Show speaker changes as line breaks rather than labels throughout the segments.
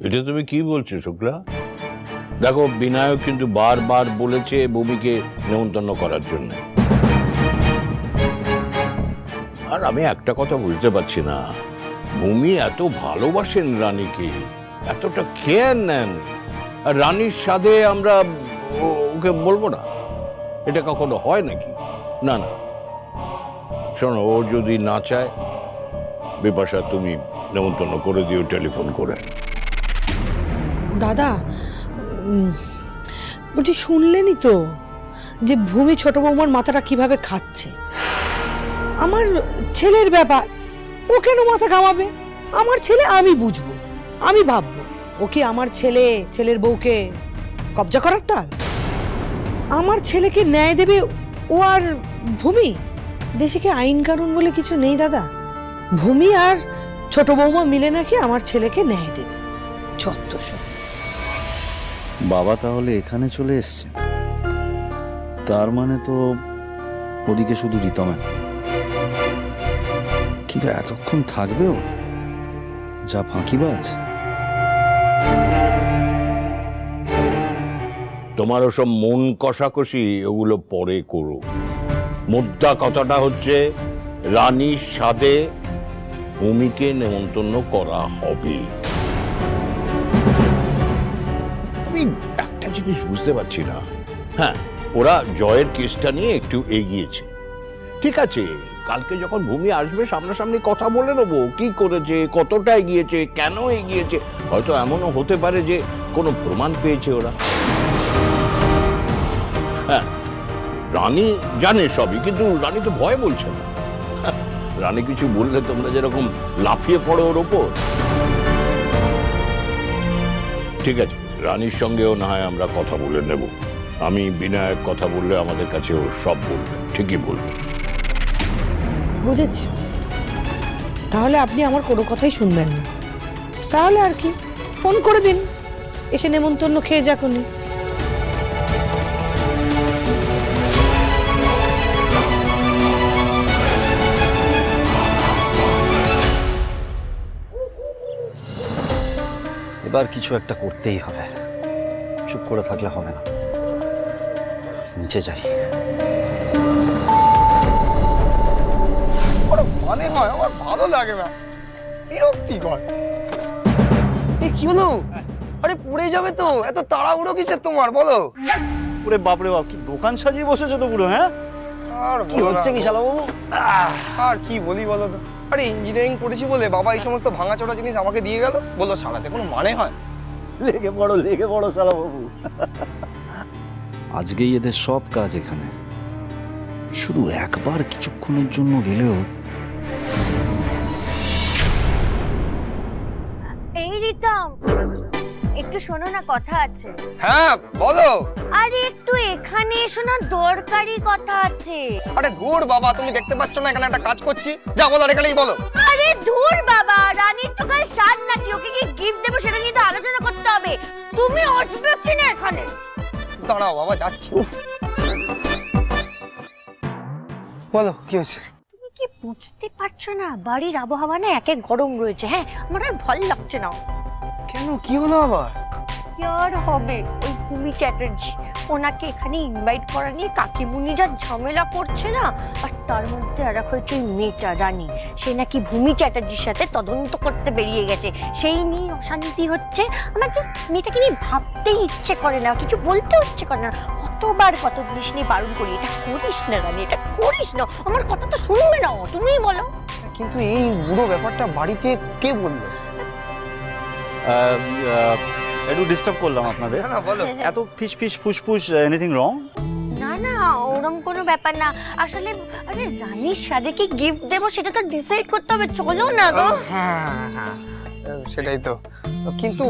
এটা তুমি কি বলছো শুক্লা? দেখো, বিনায়ক কিন্তু বারবার বলেছে ভূমিকে নেমন্তন্ন করার জন্য। আর আমি একটা কথা বুঝতে পারছি না, ভূমি এত ভালোবাসেন রানীকে, এতটা খেয়াল নেন, আর রানীর সাথে আমরা ওকে বলবো না? এটা কখনো হয় নাকি? না না, শোনো, ও যদি না চায়, বিপাশা তুমি নেমন্তন্ন করে দিও টেলিফোন করে।
দাদা, বলছি শুনলেনই তো যে ভূমি ছোট বৌমার মাথাটা কিভাবে খাচ্ছে। আমার ছেলের ব্যাপার, ও কেন মাথা ঘামাবে? আমার ছেলে আমি বুঝবো, আমি ভাববো। ও কি আমার ছেলে ছেলের বউকে কবজা করার তাল? আমার ছেলেকে ন্যায় দেবে ও আর ভূমি? দেশে কি আইন কানুন বলে কিছু নেই দাদা? ভূমি আর ছোট বৌমা মিলে নাকি আমার ছেলেকে ন্যায় দেবে। যত সব।
বাবা তাহলে এখানে চলে এসছে, তার মানে তো ওদিকে শুধু রিতমের। কিন্তু এতক্ষণ থাকবেও? যা ফাঁকিবাজ।
তোমার ওসব মন কষাকষি ওগুলো পরে করো। মুদ্রা কথাটা হচ্ছে, রানীর সাথে ভূমিকে নেমন্তন্ন করা হবে। আমি একটা জিনিস বুঝতে পারছি না। হ্যাঁ, ওরা জয়ের কেসটা নিয়ে একটু এগিয়েছে, ঠিক আছে। কালকে যখন ভূমি আসবে সামনাসামনি কথা বলে নেবো, কি করেছে, কতটা এগিয়েছে, কেন এগিয়েছে। হয়তো এমনও হতে পারে যে কোনো প্রমাণ পেয়েছে ওরা। হ্যাঁ, রানী জানে সবই, কিন্তু রানী তো ভয় বলছে না। রানী কিছু বললে তোমরা যেরকম লাফিয়ে পড়ো ওর ওপর। ঠিক আছে, রানীর সঙ্গেও না হয় আমরা কথা বলে নেব। আমি বিনায়ক কথা বললে আমাদের কাছে ও সব বলবে, ঠিকই বলবে।
বুঝেছি। তাহলে আপনি আমার কোনো কথাই শুনবেন না। তাহলে আর কি, ফোন করে দিন, এসে নেমন্তন্ন খেয়ে যাকুনি।
এবার কিছু একটা করতেই হবে, চুপ করে থাকলে হবে না। নিচে যাই।
মানে হয় আমার ভালো লাগে না, বিরক্তিকর। এই কি হলো? আরে পড়ে যাবে তো, এত তাড়াহুড়ো কিসের তোমার বলো?
ওরে বাপরে বাপ, কি দোকান সাজিয়ে বসেছো তো পুরো। হ্যাঁ,
আর
কি হচ্ছে কি শালা বাবু?
আর কি বলি বলো তো? আরে ইঞ্জিনিয়ারিং করেছি বলে বাবা এই সমস্ত ভাঙাচোরা জিনিস আমাকে দিয়ে গেল, বললো সারাতে কোনো মানে হয়?
লেগে পড়ো শালা বাবু। আজকেই এদের সব কাজ এখানে, শুধু একবার কিছুক্ষণের জন্য গেলেও।
এই রিতম, একটু শোনো না, কথা আছে।
হ্যাঁ বলো।
আরে একটু এখানে এসো না, দরকারি কথা আছে।
আরে ধুর বাবা, তুমি দেখতে পাচ্ছ না এখানে একটা কাজ করছি? যা বলার এখানেই বলো।
আরে ধুর বাবা, রানীর তো কাল সাত নাকি, ওকে কি গিফট দেবো সেটা নিয়ে তো আলোচনা করতে হবে। তুমি আসবে কি না এখানে?
দাঁড়াও বাবা, যাচ্ছি। বলো কি হয়েছে?
তুমি কি বুঝতে পারছো না, বাড়ির আবহাওয়া না একে গরম রয়েছে। হ্যাঁ, আমার আর ভালো লাগছে না।
কেন, কি হলো আবার?
আর হবে, ওই ভূমি চ্যাটার্জি, ওনাকে এখানে ইনভাইট করা নিয়ে কাকিমুনি যা ঝামেলা করছে না। আর তার মধ্যে আর এক হচ্ছে ওই মেয়েটা রানী, সে নাকি ভূমি চ্যাটার্জির সাথে তদন্ত করতে বেরিয়ে গেছে, সেই নিয়ে অশান্তি হচ্ছে। আমার জাস্ট মেয়েটাকে নিয়ে ভাবতেই ইচ্ছে করে না, কিছু বলতে ইচ্ছে করে না। কতবার কত জিনিস নিয়ে বারণ করি, এটা করিস না রানী, এটা করিস না। আমার কথা তো শুনবে না, তুমিই বলো।
কিন্তু এই পুরো ব্যাপারটা বাড়িতে কে বললো?
একটু ডিস্টার্ব করলাম আপনাদের।
না বলো।
এত ফিস ফিস ফুসফুস, এনিথিং রং?
না না, ওরকম কোনো ব্যাপার না। আসলে আরে রানীর সাথে কি গিফট দেবো সেটা তো ডিসাইড করতে হবে, চলো না গো।
হ্যাঁ, সেটাই তো। কিন্তু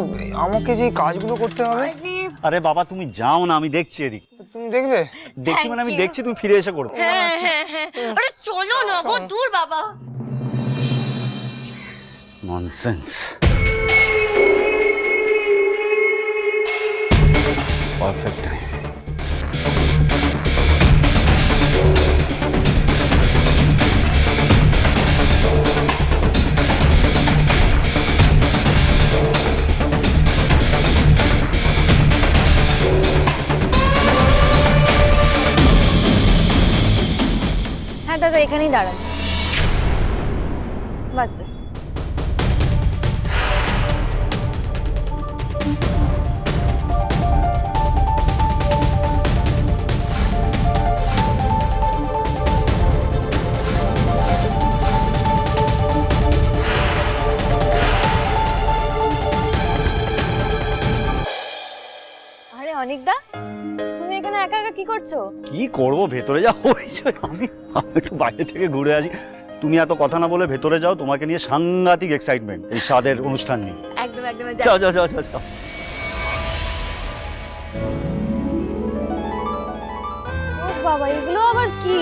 আমাকে যে কাজগুলো করতে হবে।
আরে বাবা তুমি যাও না, আমি দেখছি এদিক।
তুমি দেখবে?
দেখছি মানে আমি দেখছি, তুমি ফিরে এসে করো।
হ্যাঁ হ্যাঁ হ্যাঁ, আরে চলো না গো, দূর বাবা।
ননসেন্স। Perfect time.
এখানেই দাঁড়াবে। বাস বাস। আরে অনিকদা, তুমি এখানে একা একা কি করছো?
কি করব, ভেতরে যাও। আমি একটু বাইরে থেকে ঘুরে আসি। তুমি এত কথা না বলে ভেতরে যাও, তোমাকে নিয়ে সাংঘাতিক এক্সাইটমেন্ট এই স্বাদের অনুষ্ঠান নিয়ে।
একদম একদম।
যাও যাও যাও যাও যাও।
ও বাবা, এগুলো আবার কি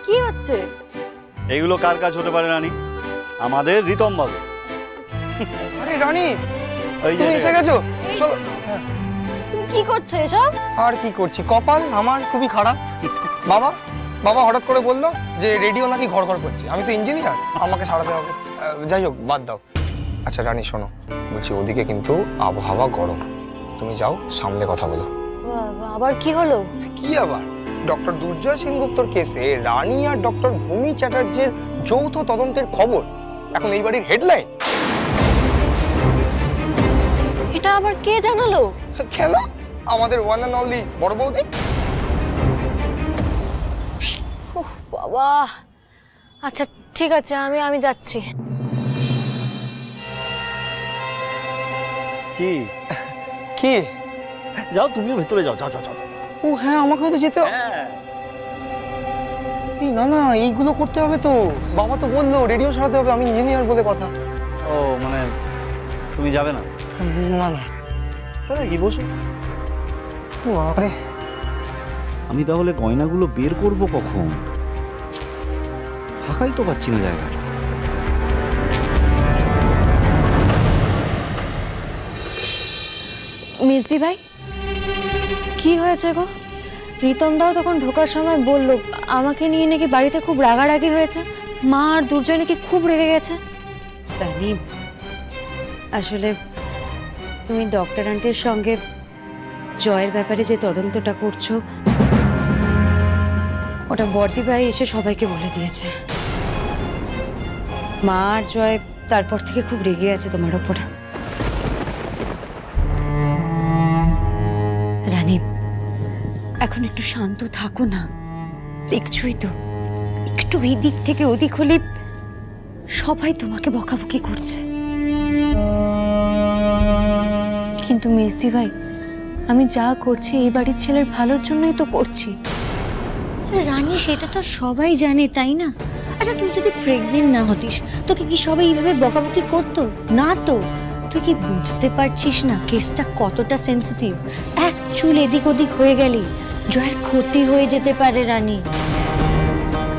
কি হচ্ছে?
এইগুলো কার কাজ হতে পারে রানী? আমাদের রিতম বাবু।
আরে রানী,
ওই যে
তুমি এসে গেছো, চলো। হ্যাঁ,
তুমি কি করছো এসব?
আর কি করছি, কপাল আমার খুবই খারাপ। বাবা বাবা হঠাৎ করে বললো যে রেডিও নাকি ঘর ঘর করছে। আমি তো ইঞ্জিনিয়ার, আমাকে সারাতে হবে। যাই হোক, বাদ দাও। আচ্ছা রানী শোনো, বলছি ওদিকে কিন্তু আবহাওয়া গরম, তুমি যাও সামলে কথা বলো।
বাবা, আবার কি হলো?
কি আবার? ডক্টর দুর্জয় সেনগুপ্তর কেসে রানী আর ডক্টর ভূমি চ্যাটার্জির যৌথ তদন্তের খবর এখন এই বাড়ির হেডলাইন।
এটা আবার কে জানালো?
কেন? আমাদের ওয়ান অ্যান্ড অনলি বড় বৌদি।
উফ বাবা। আচ্ছা ঠিক আছে, আমি যাচ্ছি।
কি
কি?
যাও, তুমিও ভেতরে যাও। যাও যাও যাও।
ও হ্যাঁ, আমাকেও তো যেতে।
হ্যাঁ,
এই না না, এইগুলো করতে হবে তো। বাবা তো বললো রেডিও সারাতে হবে, আমি ইঞ্জিনিয়ার বলে কথা।
ও মানে তুমি যাবে না?
না না,
তাহলে কি বসো।
আরে
আমি তাহলে গয়নাগুলো বের করব কখন? ফাঁকাই তো পাচ্ছি না জায়গাটা।
মিসদি ভাই, কি হয়েছে গো? রিতম দাও তখন ঢোকার সময় বললো আমাকে নিয়ে নাকি বাড়িতে খুব রাগারাগি হয়েছে, মা আর দুর্জয় নাকি খুব রেগে গেছে।
রানী, আসলে তুমি ডক্টর আন্টির সঙ্গে জয়ের ব্যাপারে যে তদন্তটা করছো, ওটা বর্দি ভাই এসে সবাইকে বলে দিয়েছে। মা আর জয় তারপর থেকে খুব রেগে আছে তোমার ওপর। রানী, এখন একটু শান্ত থাকো না। দেখছই তো, একটু এই দিক থেকে ওদিক হলে সবাই তোমাকে বকাবকি করছে।
কিন্তু মিসদি ভাই, আমি যা করছি এই বাড়ির ছেলের ভালোর জন্যই তো করছি।
আচ্ছা রানী, সেটা তো সবাই জানে তাই না? আচ্ছা তুই যদি প্রেগনেন্ট না হতিস, তোকে কি সবাই এইভাবে বকাবকি করতো না? তো তুই কি বুঝতে পারছিস না কেসটা কতটা সেন্সিটিভ? এক চুল এদিক ওদিক হয়ে গেলে জয়ের ক্ষতি হয়ে যেতে পারে রানী।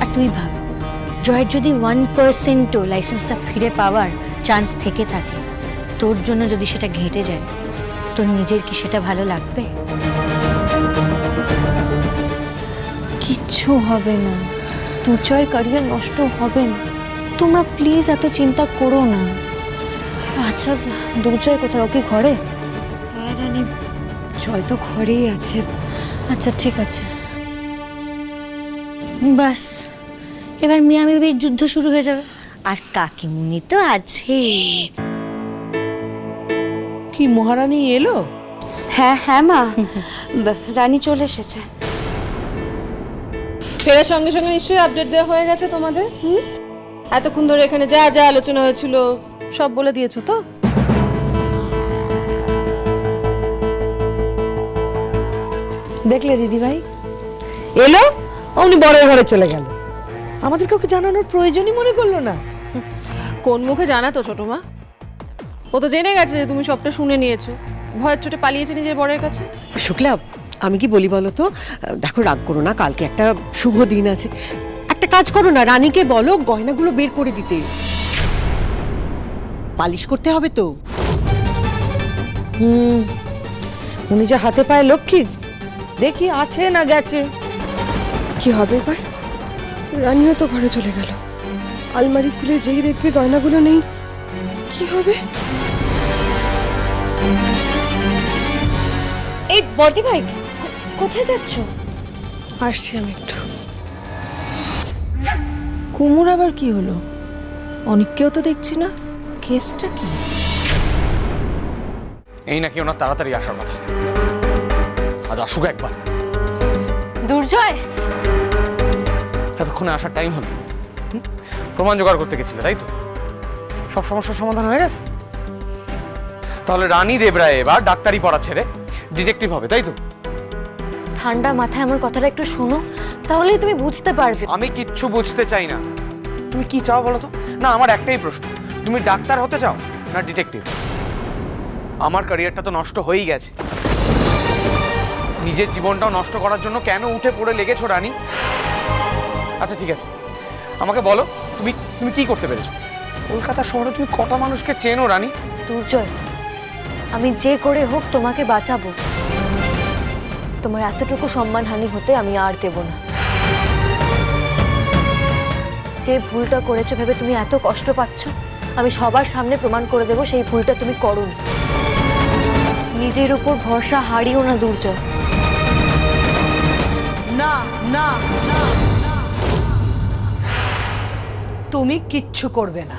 আর তুই ভাব, জয়ের যদি 1%ও লাইসেন্সটা ফিরে পাওয়ার চান্স থেকে থাকে, তোর জন্য যদি সেটা ঘেটে যায়, তোর নিজের কি সেটা ভালো লাগবে?
কিচ্ছু হবে না, দুর্জয়ের ক্যারিয়ার নষ্ট হবে না। তোমরা প্লিজ এত চিন্তা করো না। আচ্ছা দুর্জয় কোথায়? ও কি ঘরে?
হ্যাঁ রানী, জয় তো ঘরেই আছে।
আচ্ছা ঠিক আছে।
বাস, এবার মিয়া বিবির যুদ্ধ শুরু হয়ে যাবে। আর কাকিমুনি তো আছে।
কি মহারানী এলো?
হ্যাঁ হ্যাঁ মা, রানী চলে এসেছে।
ফেরার সঙ্গে সঙ্গে নিশ্চয়ই আপডেট দেওয়া হয়ে গেছে তোমাদের। এতক্ষণ ধরে এখানে যা যা আলোচনা হয়েছিল সব বলে দিয়েছো তো?
দেখলে দিদি ভাই, এলো অমনি বড়ের ঘরে চলে গেল। আমাদের কাউকে জানানোর প্রয়োজনই মনে করলো না।
কোন মুখে জানাতো ছোট মা? ও তো জেনে গেছে যে তুমি সবটা শুনে নিয়েছো, ভয়ের চোটে পালিয়েছে নিজের বরের কাছে।
শুক্লা, আমি কি বলি বলো তো, দেখো রাগ করো না, কালকে একটা শুভ দিন আছে। একটা কাজ করো না, রানীকে বলো গয়নাগুলো বের করে দিতে। পালিশ করতে হবে তো।
উনি যে হাতে পায়ে লক্ষ্মী, দেখি আছে না গেছে।
কি হবে এবার? রানীও তো ঘরে চলে গেল, আলমারি খুলে যেই দেখবে গয়নাগুলো নেই, কি হবে?
এই বর্দি ভাই, কোথায় যাচ্ছ?
আসছি আমি একটু।
কুমুর আবার কি হলো? অনেককেও তো দেখছি না, কেসটা কি?
এই নাকি ওনার তাড়াতাড়ি আসার কথা, আজ আসুক একবার।
দুর্জয়,
এতক্ষণে আসার টাইম হলো। প্রমাণ জোগাড় করতে গেছিলে তাই তো? সব সমস্যার সমাধান হয়ে গেছে? তাহলে রানী দেবরায় এবার ডাক্তারি পড়া ছেড়ে ডিটেকটিভ হবে তাই তো?
ঠান্ডা মাথায় আমার কথাটা একটু শোনো, তাহলেই তুমি বুঝতে পারবে।
আমি কিচ্ছু বুঝতে চাই না। তুমি কি চাও বলো তো? না, আমার একটাই প্রশ্ন, তুমি ডাক্তার হতে চাও না ডিটেকটিভ? আমার ক্যারিয়ারটা তো নষ্ট হয়েই গেছে, নিজের জীবনটাও নষ্ট করার জন্য কেন উঠে পড়ে লেগেছো রানী? আচ্ছা ঠিক আছে, আমাকে বলো তুমি তুমি কি করতে পেরেছো? কলকাতা শহরে তুমি কটা মানুষকে চেনো রানী?
দুর্জয়, আমি যে করে হোক তোমাকে বাঁচাবো। তোমার এতটুকু সম্মানহানি হতে আমি আর দেব না। যে ভুলটা করেছো ভেবে তুমি এত কষ্ট পাচ্ছ, আমি সবার সামনে প্রমাণ করে দেব সেই ভুলটা তুমি করোনি। নিজের উপর ভরসা হারিও না দুর্জয়।
না না না, তুমি কিচ্ছু করবে না।